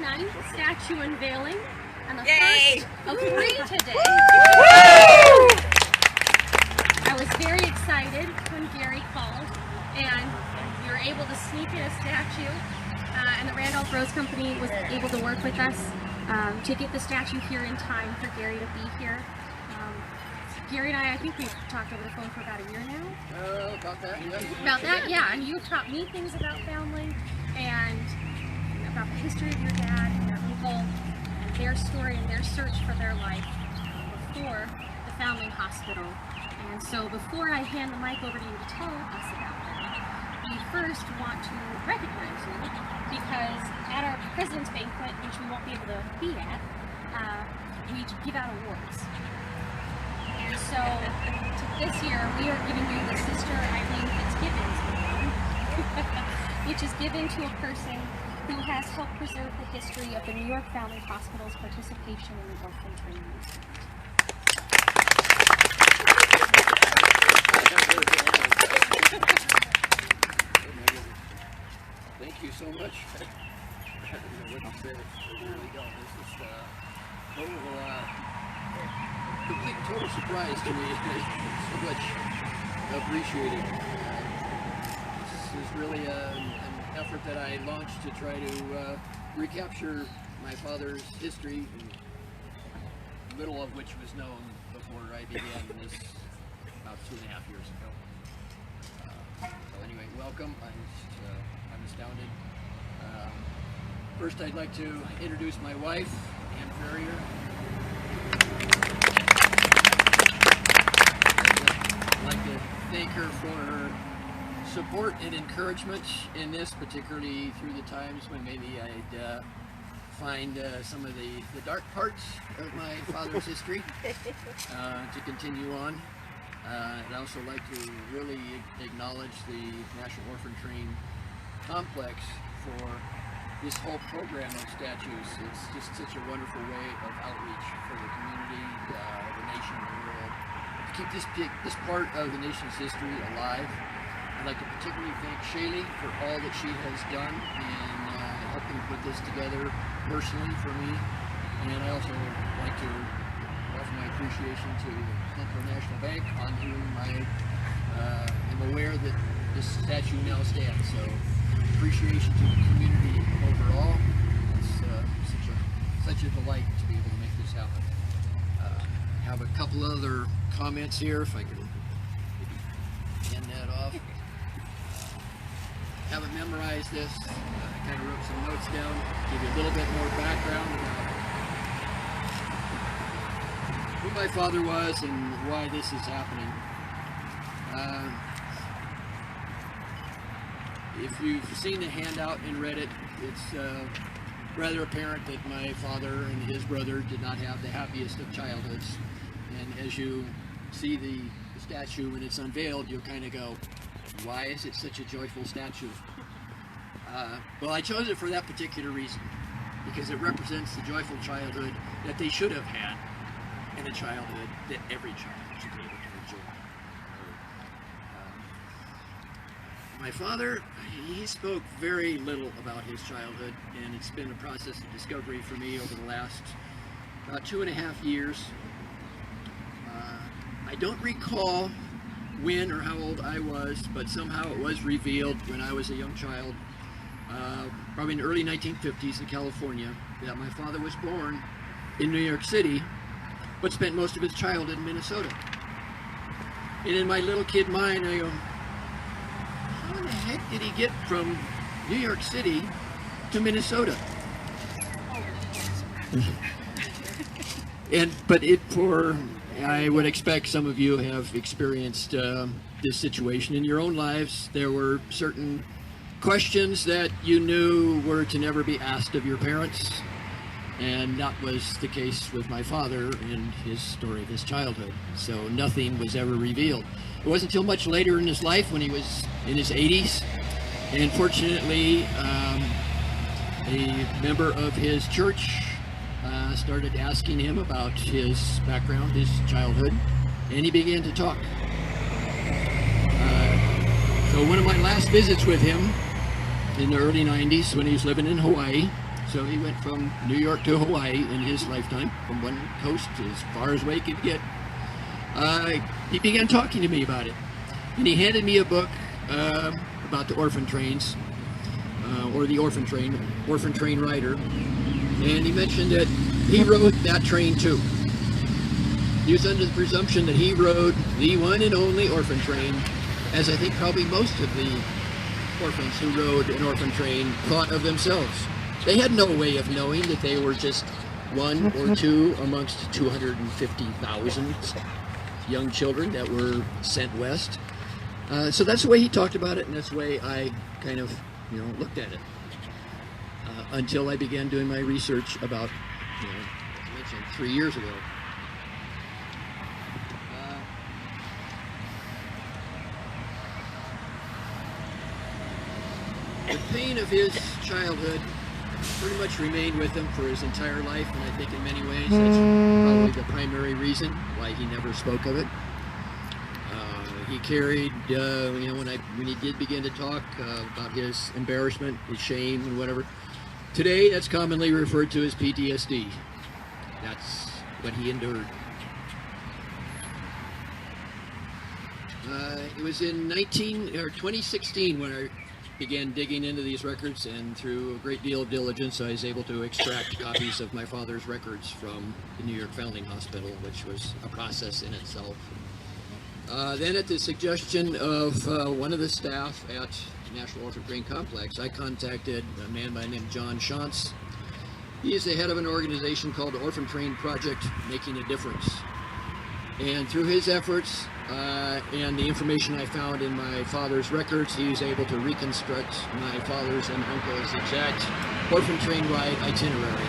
9th statue unveiling, and the Yay! first of 3 today. I was very excited when Gary called, and we were able to sneak in a statue, and the Randolph Rose Company was able to work with us to get the statue here in time for Gary to be here. Gary and I think we've talked over the phone for about a year now. About that, yeah. About that, yeah. And you've taught me things about family and about the history of your dad and your uncle and their story and their search for their life before the foundling hospital. And so before I hand the mic over to you to tell us about that, we first want to recognize you because at our President's Banquet, which we won't be able to be at, we give out awards. And so this year we are giving you the Sister Eileen Fitzgibbons Award, which is given to a person who has helped preserve the history of the New York Foundling Hospital's participation in the orphan train movement. Thank you so much. I don't know what to say. There we go. This is total surprise to me. So much appreciated. This is really an effort that I launched to try to recapture my father's history, little of which was known before I began this about 2.5 years ago. So anyway, welcome. I'm astounded. First, I'd like to introduce my wife, Ann Ferrier. I'd like to thank her for her support and encouragement in this, particularly through the times when maybe I'd find some of the dark parts of my father's history to continue on. I'd also like to really acknowledge the National Orphan Train Complex for this whole program of statues. It's just such a wonderful way of outreach for the community, the nation, the world. To keep this part of the nation's history alive, I'd like to particularly thank Shaylee for all that she has done in helping put this together personally for me. And I also like to offer my appreciation to Concordia National Bank, on whom I am aware that this statue now stands. So appreciation to the community overall. It's such a delight to be able to make this happen. Have a couple other comments here, if I can maybe hand that off. Haven't memorized this. I kind of wrote some notes down, give you a little bit more background about who my father was and why this is happening. If you've seen the handout and read it, it's rather apparent that my father and his brother did not have the happiest of childhoods. And as you see the statue when it's unveiled, you'll kind of go, why is it such a joyful statue? Well, I chose it for that particular reason, because it represents the joyful childhood that they should have had, and a childhood that every child should be able to enjoy. My father, he spoke very little about his childhood, and it's been a process of discovery for me over the last about 2.5 years. I don't recall when or how old I was, but somehow it was revealed when I was a young child, probably in the early 1950s in California, that my father was born in New York City, but spent most of his childhood in Minnesota. And in my little kid mind, I go, how in the heck did he get from New York City to Minnesota? I would expect some of you have experienced this situation in your own lives. There were certain questions that you knew were to never be asked of your parents, and that was the case with my father and his story of his childhood. So nothing was ever revealed. It wasn't until much later in his life, when he was in his 80s, and fortunately a member of his church started asking him about his background, his childhood, and he began to talk. So one of my last visits with him in the early 90s, when he was living in Hawaii, So he went from New York to Hawaii in his lifetime, from one coast to as far as way could get. He began talking to me about it, and he handed me a book about the orphan trains, or the orphan train rider, and he mentioned that he rode that train too. He was under the presumption that he rode the one and only orphan train, as I think probably most of the orphans who rode an orphan train thought of themselves. They had no way of knowing that they were just one or two amongst 250,000 young children that were sent west. So that's the way he talked about it, and that's the way I kind of, looked at it. Until I began doing my research about, as I mentioned, 3 years ago. The pain of his childhood pretty much remained with him for his entire life, and I think in many ways that's probably the primary reason why he never spoke of it. He carried, when he did begin to talk about his embarrassment, his shame, and whatever. Today, that's commonly referred to as PTSD. That's what he endured. It was in 2016 when I began digging into these records, and through a great deal of diligence I was able to extract copies of my father's records from the New York Foundling Hospital, which was a process in itself. Then at the suggestion of one of the staff at National Orphan Train Complex, I contacted a man by the name of John Shantz. He is the head of an organization called the Orphan Train Project, Making a Difference. And through his efforts and the information I found in my father's records, he was able to reconstruct my father's and uncle's exact orphan train ride itinerary.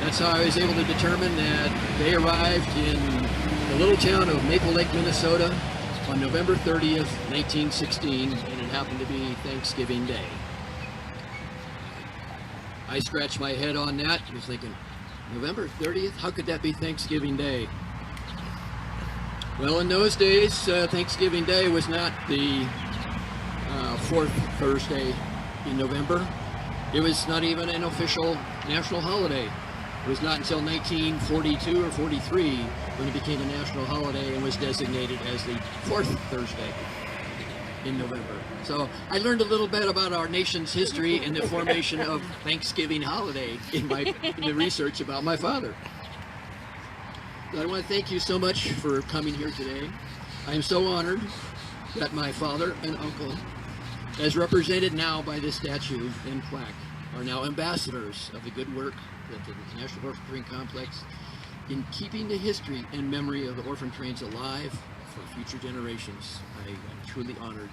That's how I was able to determine that they arrived in the little town of Maple Lake, Minnesota on November 30th, 1916, and it happened to be Thanksgiving Day. I scratched my head on that. I was thinking, November 30th? How could that be Thanksgiving Day? Well, in those days, Thanksgiving Day was not the fourth Thursday in November. It was not even an official national holiday. It was not until 1942 or 43 when it became a national holiday and was designated as the fourth Thursday in November. So I learned a little bit about our nation's history and the formation of Thanksgiving holiday in the research about my father. So I want to thank you so much for coming here today. I am so honored that my father and uncle, as represented now by this statue and plaque, are now ambassadors of the good work that the National Orphan Train Complex in keeping the history and memory of the orphan trains alive for future generations. I am truly honored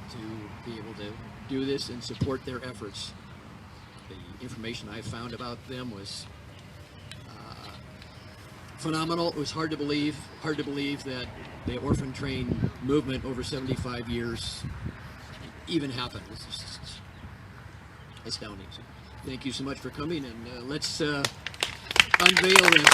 to be able to do this and support their efforts. The information I found about them was phenomenal. It was hard to believe that the orphan train movement over 75 years even happened. It's just astounding. So thank you so much for coming, and let's unveil this.